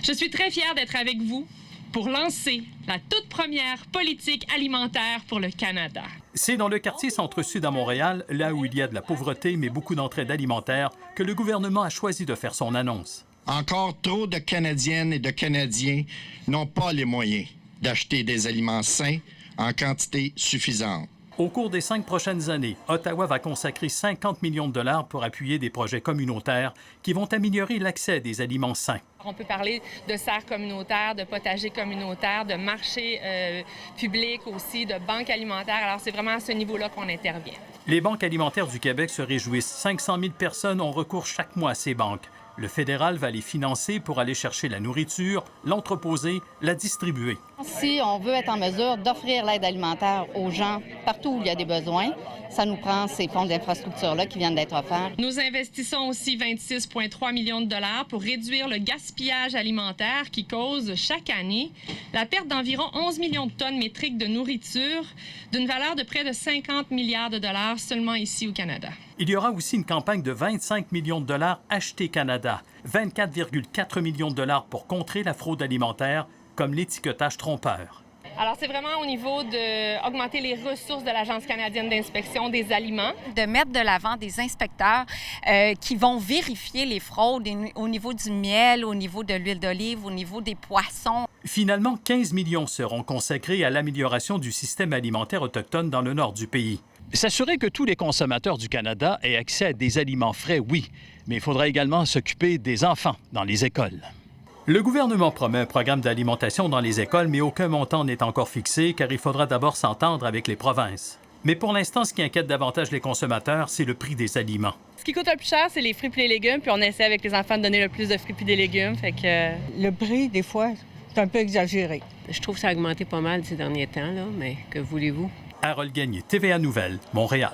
Je suis très fière d'être avec vous pour lancer la toute première politique alimentaire pour le Canada. C'est dans le quartier centre-sud à Montréal, là où il y a de la pauvreté mais beaucoup d'entraide alimentaire, que le gouvernement a choisi de faire son annonce. Encore trop de Canadiennes et de Canadiens n'ont pas les moyens d'acheter des aliments sains en quantité suffisante. Au cours des 5 prochaines années, Ottawa va consacrer 50 millions de dollars pour appuyer des projets communautaires qui vont améliorer l'accès à des aliments sains. On peut parler de serres communautaires, de potagers communautaires, de marchés publics aussi, de banques alimentaires. Alors, c'est vraiment à ce niveau-là qu'on intervient. Les banques alimentaires du Québec se réjouissent. 500 000 personnes ont recours chaque mois à ces banques. Le fédéral va les financer pour aller chercher la nourriture, l'entreposer, la distribuer. Si on veut être en mesure d'offrir l'aide alimentaire aux gens partout où il y a des besoins, ça nous prend ces fonds d'infrastructure-là qui viennent d'être offerts. Nous investissons aussi 26,3 millions de dollars pour réduire le gaspillage alimentaire qui cause chaque année la perte d'environ 11 millions de tonnes métriques de nourriture d'une valeur de près de 50 milliards de dollars seulement ici au Canada. Il y aura aussi une campagne de 25 millions de dollars Acheter Canada, 24,4 millions de dollars pour contrer la fraude alimentaire, comme l'étiquetage trompeur. Alors, c'est vraiment au niveau d'augmenter les ressources de l'Agence canadienne d'inspection des aliments. De mettre de l'avant des inspecteurs qui vont vérifier les fraudes au niveau du miel, au niveau de l'huile d'olive, au niveau des poissons. Finalement, 15 millions seront consacrés à l'amélioration du système alimentaire autochtone dans le nord du pays. S'assurer que tous les consommateurs du Canada aient accès à des aliments frais, oui, mais il faudra également s'occuper des enfants dans les écoles. Le gouvernement promet un programme d'alimentation dans les écoles, mais aucun montant n'est encore fixé, car il faudra d'abord s'entendre avec les provinces. Mais pour l'instant, ce qui inquiète davantage les consommateurs, c'est le prix des aliments. Ce qui coûte le plus cher, c'est les fruits et les légumes, puis on essaie avec les enfants de donner le plus de fruits et des légumes, fait que... Le prix, des fois, c'est un peu exagéré. Je trouve que ça a augmenté pas mal ces derniers temps, là, mais que voulez-vous? Harold Gagné, TVA Nouvelles, Montréal.